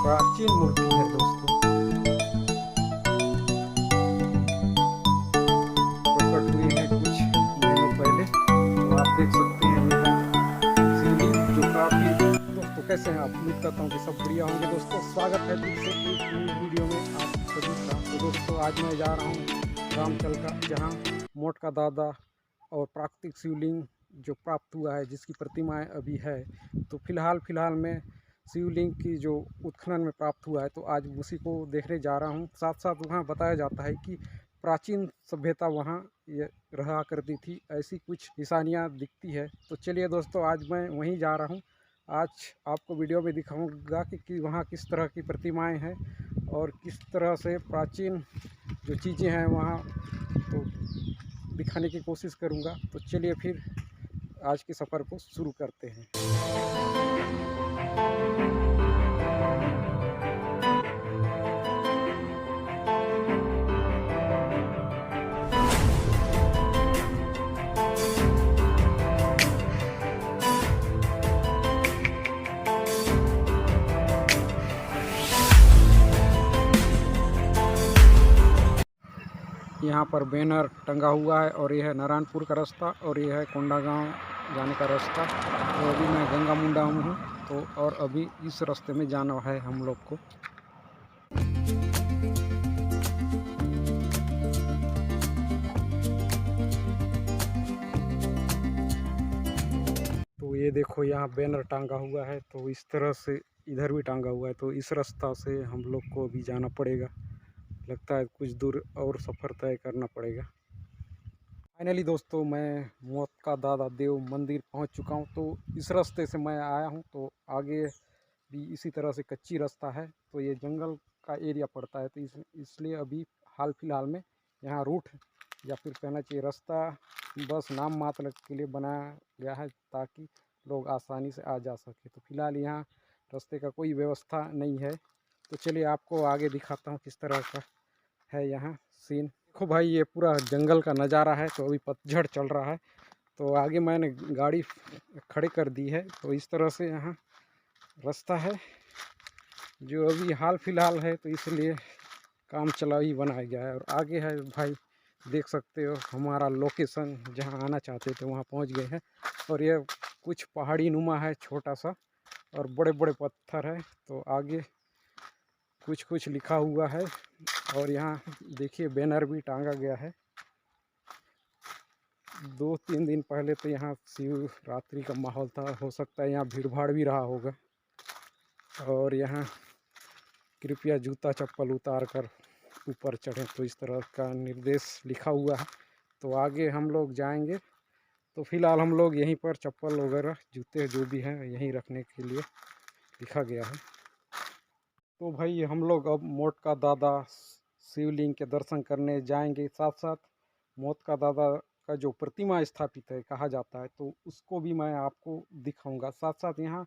प्राचीन मूर्ति है दोस्तों। प्रकट हुई है कुछ महीनों पहले। तो आप देख सकते हैं ये है शिवलिंग, जो काफी। दोस्तों कैसे हैं आप? उम्मीद करता हूँ कि सब बढ़िया होंगे। दोस्तों स्वागत है फिर से एक न्यू वीडियो में आप सभी का। तो दोस्तों आज मैं जा रहा हूँ रामचल का, जहाँ मोट का दादा और प्राकृतिक शिवलिंग जो प्राप्त हुआ है, जिसकी प्रतिमाएं अभी है। तो फिलहाल में शिवलिंग की जो उत्खनन में प्राप्त हुआ है, तो आज उसी को देखने जा रहा हूँ। साथ साथ वहाँ बताया जाता है कि प्राचीन सभ्यता वहाँ ये रहा करती थी, ऐसी कुछ निशानियाँ दिखती है। तो चलिए दोस्तों, आज मैं वहीं जा रहा हूँ। आज आपको वीडियो में दिखाऊंगा कि वहाँ किस तरह की प्रतिमाएं हैं और किस तरह से प्राचीन जो चीज़ें हैं वहाँ, तो दिखाने की कोशिश करूँगा। तो चलिए फिर आज के सफ़र को शुरू करते हैं। यहाँ पर बैनर टंगा हुआ है और यह है नारायणपुर का रास्ता और यह है कोंडागांव जाने का रास्ता। तो अभी मैं गंगा मुंडा में हूँ, तो और अभी इस रास्ते में जाना है हम लोग को। तो ये देखो, यहाँ बैनर टांगा हुआ है, तो इस तरह से इधर भी टांगा हुआ है। तो इस रास्ता से हम लोग को अभी जाना पड़ेगा। लगता है कुछ दूर और सफ़र तय करना पड़ेगा। फाइनली दोस्तों, मैं मौत का दादा देव मंदिर पहुंच चुका हूं। तो इस रास्ते से मैं आया हूं, तो आगे भी इसी तरह से कच्ची रास्ता है। तो ये जंगल का एरिया पड़ता है, तो इसलिए अभी हाल फिलहाल में यहाँ रूट या फिर कहना चाहिए रास्ता बस नाम मात्र के लिए बनाया गया है, ताकि लोग आसानी से आ जा सके। तो फिलहाल यहाँ रास्ते का कोई व्यवस्था नहीं है। तो चलिए आपको आगे दिखाता हूँ किस तरह का है यहाँ सीन। देखो भाई, ये पूरा जंगल का नज़ारा है। तो अभी पतझड़ चल रहा है, तो आगे मैंने गाड़ी खड़ी कर दी है। तो इस तरह से यहाँ रास्ता है, जो अभी हाल फिलहाल है, तो इसलिए काम चला ही बनाया गया है। और आगे है भाई, देख सकते हो हमारा लोकेशन, जहाँ आना चाहते थे वहाँ पहुँच गए हैं। और ये कुछ पहाड़ी नुमा है, छोटा सा, और बड़े बड़े पत्थर है। तो आगे कुछ लिखा हुआ है। और यहाँ देखिए बैनर भी टांगा गया है। 2-3 दिन पहले तो यहाँ शिवरात्रि का माहौल था, हो सकता है यहाँ भीड़ भाड़ भी रहा होगा। और यहाँ कृपया जूता चप्पल उतार कर ऊपर चढ़ें, तो इस तरह का निर्देश लिखा हुआ है। तो आगे हम लोग जाएंगे। तो फिलहाल हम लोग यहीं पर चप्पल वगैरह जूते जो भी हैं यहीं रखने के लिए लिखा गया है। तो भाई हम लोग अब मोट का दादा शिवलिंग के दर्शन करने जाएंगे। साथ साथ मोट का दादा का जो प्रतिमा स्थापित है कहा जाता है, तो उसको भी मैं आपको दिखाऊंगा। साथ साथ यहाँ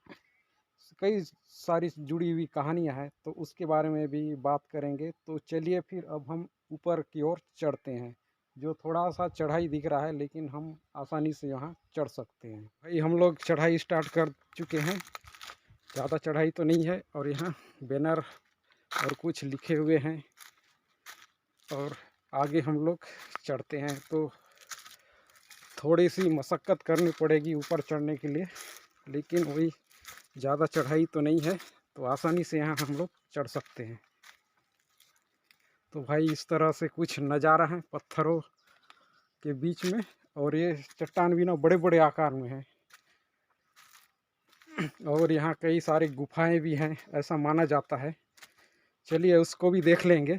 कई सारी जुड़ी हुई कहानियाँ हैं, तो उसके बारे में भी बात करेंगे। तो चलिए फिर अब हम ऊपर की ओर चढ़ते हैं। जो थोड़ा सा चढ़ाई दिख रहा है, लेकिन हम आसानी से यहाँ चढ़ सकते हैं। भाई हम लोग चढ़ाई स्टार्ट कर चुके हैं। ज़्यादा चढ़ाई तो नहीं है। और यहाँ बैनर और कुछ लिखे हुए हैं, और आगे हम लोग चढ़ते हैं। तो थोड़ी सी मशक्क़त करनी पड़ेगी ऊपर चढ़ने के लिए, लेकिन वही ज़्यादा चढ़ाई तो नहीं है, तो आसानी से यहाँ हम लोग चढ़ सकते हैं। तो भाई इस तरह से कुछ नज़ारा है पत्थरों के बीच में, और ये चट्टान भी ना बड़े बड़े आकार में है। और यहाँ कई सारी गुफाएं भी हैं, ऐसा माना जाता है। चलिए उसको भी देख लेंगे।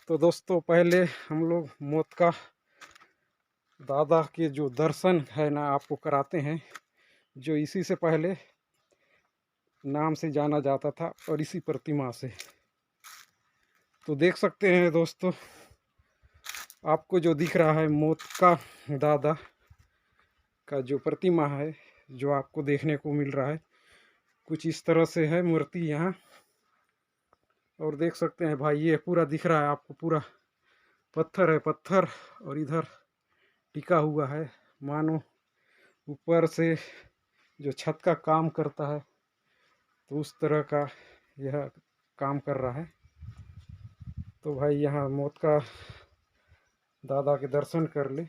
तो दोस्तों पहले हम लोग मौत का दादा के जो दर्शन है ना आपको कराते हैं, जो इसी से पहले नाम से जाना जाता था, और इसी प्रतिमा से। तो देख सकते हैं दोस्तों, आपको जो दिख रहा है मौत का दादा का जो प्रतिमा है, जो आपको देखने को मिल रहा है, कुछ इस तरह से है मूर्ति यहाँ। और देख सकते हैं भाई, ये पूरा दिख रहा है आपको, पूरा पत्थर है, पत्थर। और इधर टिका हुआ है, मानो ऊपर से जो छत का काम करता है, तो उस तरह का यह काम कर रहा है। तो भाई यहाँ मौत का दादा के दर्शन कर ले।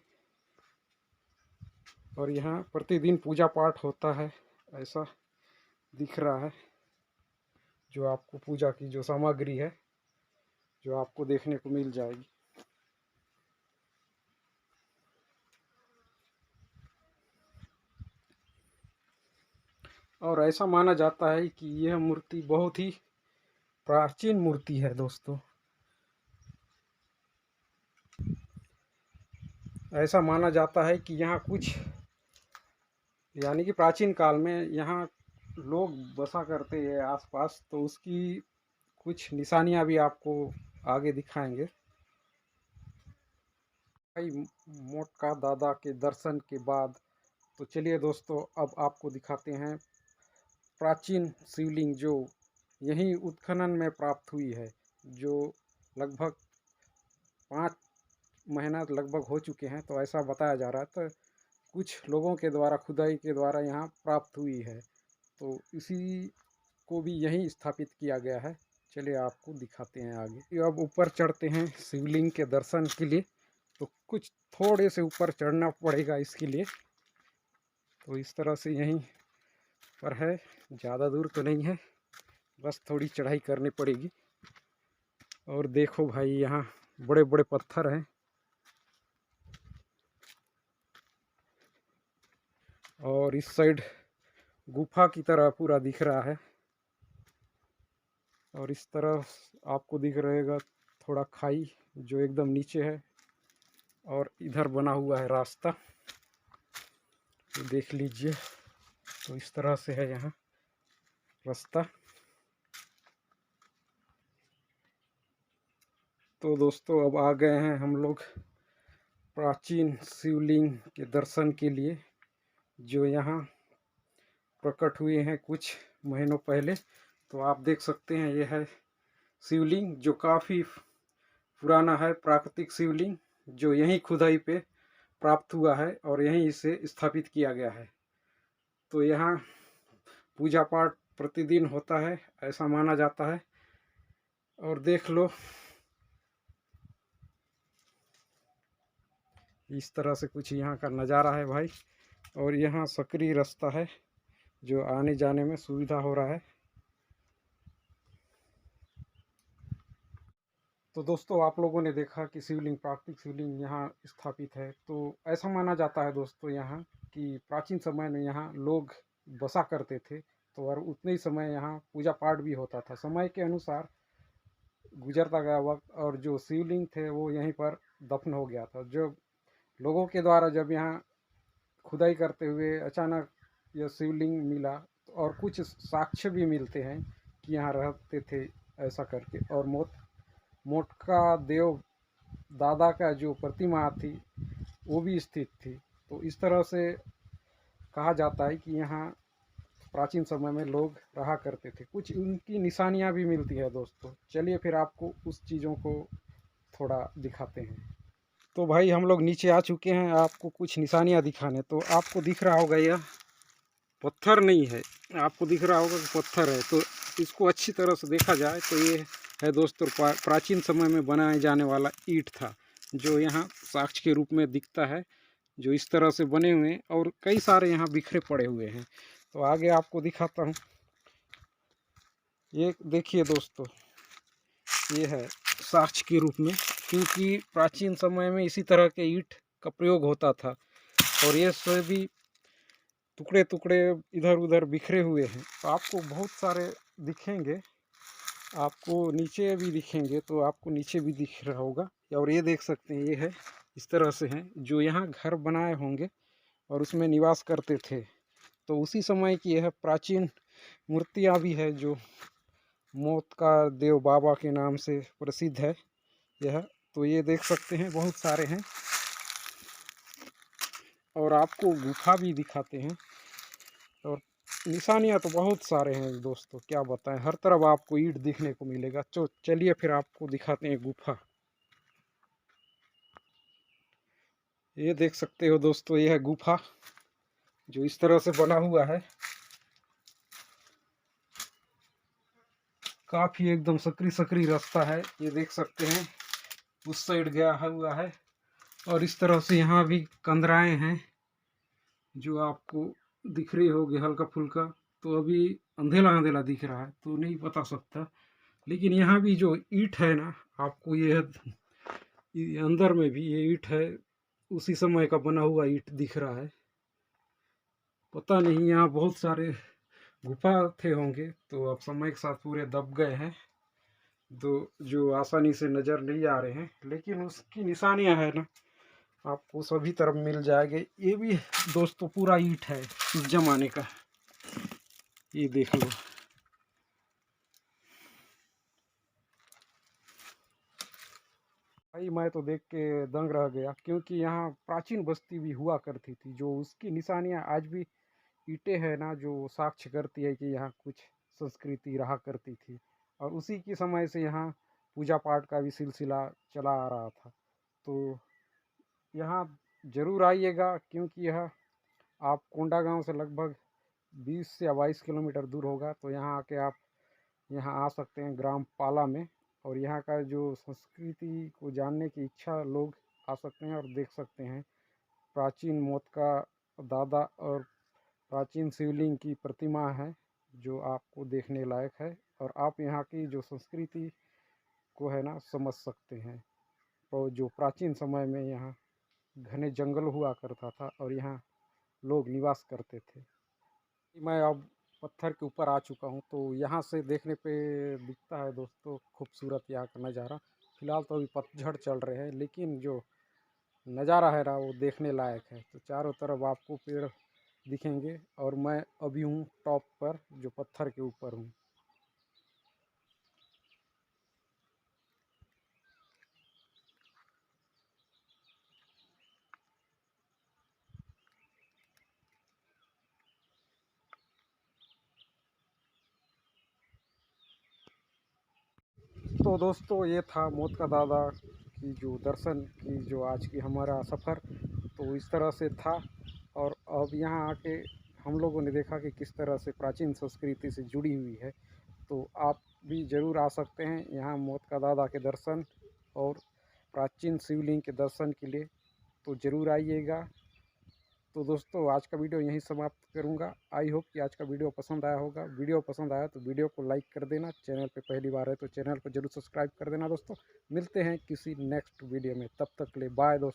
और यहाँ प्रतिदिन पूजा पाठ होता है, ऐसा दिख रहा है। जो आपको पूजा की जो सामग्री है जो आपको देखने को मिल जाएगी। और ऐसा माना जाता है कि यह मूर्ति बहुत ही प्राचीन मूर्ति है दोस्तों। ऐसा माना जाता है कि यहाँ कुछ यानी कि प्राचीन काल में यहाँ लोग बसा करते हैं आसपास, तो उसकी कुछ निशानियाँ भी आपको आगे दिखाएंगे। भाई मोट का दादा के दर्शन के बाद तो चलिए दोस्तों अब आपको दिखाते हैं प्राचीन शिवलिंग जो यहीं उत्खनन में प्राप्त हुई है, जो लगभग 5 महीना लगभग हो चुके हैं। तो ऐसा बताया जा रहा है, तो कुछ लोगों के द्वारा खुदाई के द्वारा यहाँ प्राप्त हुई है। तो इसी को भी यहीं स्थापित किया गया है। चलिए आपको दिखाते हैं आगे। अब ऊपर चढ़ते हैं शिवलिंग के दर्शन के लिए। तो कुछ थोड़े से ऊपर चढ़ना पड़ेगा इसके लिए। तो इस तरह से यहीं पर है, ज़्यादा दूर तो नहीं है, बस थोड़ी चढ़ाई करनी पड़ेगी। और देखो भाई यहाँ बड़े बड़े पत्थर हैं और इस साइड गुफा की तरह पूरा दिख रहा है। और इस तरफ आपको दिख रहेगा थोड़ा खाई जो एकदम नीचे है, और इधर बना हुआ है रास्ता, तो देख लीजिए। तो इस तरह से है यहाँ रास्ता। तो दोस्तों अब आ गए हैं हम लोग प्राचीन शिवलिंग के दर्शन के लिए, जो यहाँ प्रकट हुए हैं कुछ महीनों पहले। तो आप देख सकते हैं यह है शिवलिंग जो काफ़ी पुराना है, प्राकृतिक शिवलिंग जो यहीं खुदाई पे प्राप्त हुआ है और यहीं इसे स्थापित किया गया है। तो यहाँ पूजा पाठ प्रतिदिन होता है, ऐसा माना जाता है। और देख लो इस तरह से कुछ यहाँ का नज़ारा है भाई। और यहाँ सकरी रास्ता है जो आने जाने में सुविधा हो रहा है। तो दोस्तों आप लोगों ने देखा कि शिवलिंग, प्राकृतिक शिवलिंग यहाँ स्थापित है। तो ऐसा माना जाता है दोस्तों यहाँ कि प्राचीन समय में यहाँ लोग बसा करते थे, तो और उतने ही समय यहाँ पूजा पाठ भी होता था। समय के अनुसार गुजरता गया वक्त और जो शिवलिंग थे वो यहीं पर दफन हो गया था। जो लोगों के द्वारा जब यहाँ खुदाई करते हुए अचानक यह शिवलिंग मिला, और कुछ साक्ष्य भी मिलते हैं कि यहाँ रहते थे ऐसा करके। और मोटका देव दादा का जो प्रतिमा थी वो भी स्थित थी। तो इस तरह से कहा जाता है कि यहाँ प्राचीन समय में लोग रहा करते थे। कुछ उनकी निशानियाँ भी मिलती है दोस्तों। चलिए फिर आपको उस चीज़ों को थोड़ा दिखाते हैं। तो भाई हम लोग नीचे आ चुके हैं आपको कुछ निशानियाँ दिखाने। तो आपको दिख रहा होगा यह पत्थर नहीं है, आपको दिख रहा होगा कि पत्थर है। तो इसको अच्छी तरह से देखा जाए तो ये है दोस्तों प्राचीन समय में बनाए जाने वाला ईंट था, जो यहाँ साक्ष्य के रूप में दिखता है, जो इस तरह से बने हुए हैं और कई सारे यहाँ बिखरे पड़े हुए हैं। तो आगे आपको दिखाता हूँ। ये देखिए दोस्तों, ये है साक्ष्य के रूप में, क्योंकि प्राचीन समय में इसी तरह के ईंट का प्रयोग होता था। और ये सभी टुकड़े टुकड़े इधर उधर बिखरे हुए हैं। तो आपको बहुत सारे दिखेंगे, आपको नीचे भी दिखेंगे, तो आपको नीचे भी दिख रहा होगा। और ये देख सकते हैं, ये है इस तरह से हैं जो यहाँ घर बनाए होंगे और उसमें निवास करते थे। तो उसी समय की यह प्राचीन मूर्तियाँ भी है जो मौत का देव बाबा के नाम से प्रसिद्ध है यह। तो ये देख सकते हैं बहुत सारे हैं। और आपको गुफा भी दिखाते हैं। और निशानियाँ तो बहुत सारे हैं दोस्तों, क्या बताएं, हर तरफ आपको ईंट दिखने को मिलेगा। तो चलिए फिर आपको दिखाते हैं गुफा। ये देख सकते हो दोस्तों, ये है गुफा जो इस तरह से बना हुआ है। काफ़ी एकदम सकरी सकरी रास्ता है, ये देख सकते हैं। उस साइड गया हुआ है और इस तरह से यहाँ भी कंदराएं हैं जो आपको दिख रही होगी हल्का फुल्का। तो अभी अंधेला अंधेला दिख रहा है तो नहीं बता सकता, लेकिन यहाँ भी जो ईंट है ना, आपको ये अंदर में भी ये ईंट है, उसी समय का बना हुआ ईंट दिख रहा है। पता नहीं यहाँ बहुत सारे गुफा थे होंगे तो अब समय के साथ पूरे दब गए हैं, तो जो आसानी से नज़र नहीं आ रहे हैं, लेकिन उसकी निशानियां है ना, आपको सभी तरफ मिल जाएंगे। ये भी दोस्तों पूरा ईंट है उस जमाने का, ये देख लो। भाई मैं तो देख के दंग रह गया, क्योंकि यहाँ प्राचीन बस्ती भी हुआ करती थी, जो उसकी निशानियां आज भी ईंटें है ना, जो साक्ष्य करती है कि यहाँ कुछ संस्कृति रहा करती थी। और उसी के समय से यहाँ पूजा पाठ का भी सिलसिला चला आ रहा था। तो यहाँ ज़रूर आइएगा, क्योंकि यह आप कोंडागांव से लगभग 20 से 22 किलोमीटर दूर होगा। तो यहाँ आके आप यहाँ आ सकते हैं ग्राम पाला में, और यहाँ का जो संस्कृति को जानने की इच्छा लोग आ सकते हैं और देख सकते हैं। प्राचीन मौत का दादा और प्राचीन शिवलिंग की प्रतिमा है जो आपको देखने लायक है, और आप यहाँ की जो संस्कृति को है ना समझ सकते हैं। और जो प्राचीन समय में यहाँ घने जंगल हुआ करता था और यहाँ लोग निवास करते थे। मैं अब पत्थर के ऊपर आ चुका हूँ, तो यहाँ से देखने पे दिखता है दोस्तों खूबसूरत यहाँ का नज़ारा। फिलहाल तो अभी पतझड़ चल रहे हैं, लेकिन जो नज़ारा है ना वो देखने लायक है। तो चारों तरफ आपको पेड़ दिखेंगे और मैं अभी हूँ टॉप पर, जो पत्थर के ऊपर हूँ। तो दोस्तों ये था मौत का दादा की जो दर्शन की जो आज की हमारा सफ़र तो इस तरह से था। और अब यहाँ आके हम लोगों ने देखा कि किस तरह से प्राचीन संस्कृति से जुड़ी हुई है। तो आप भी ज़रूर आ सकते हैं यहाँ मौत का दादा के दर्शन और प्राचीन शिवलिंग के दर्शन के लिए, तो ज़रूर आइएगा। तो दोस्तों आज का वीडियो यहीं समाप्त करूंगा। आई होप कि आज का वीडियो पसंद आया होगा। वीडियो पसंद आया तो वीडियो को लाइक कर देना, चैनल पे पहली बार है तो चैनल को जरूर सब्सक्राइब कर देना दोस्तों। मिलते हैं किसी नेक्स्ट वीडियो में, तब तक के लिए बाय दोस्तों।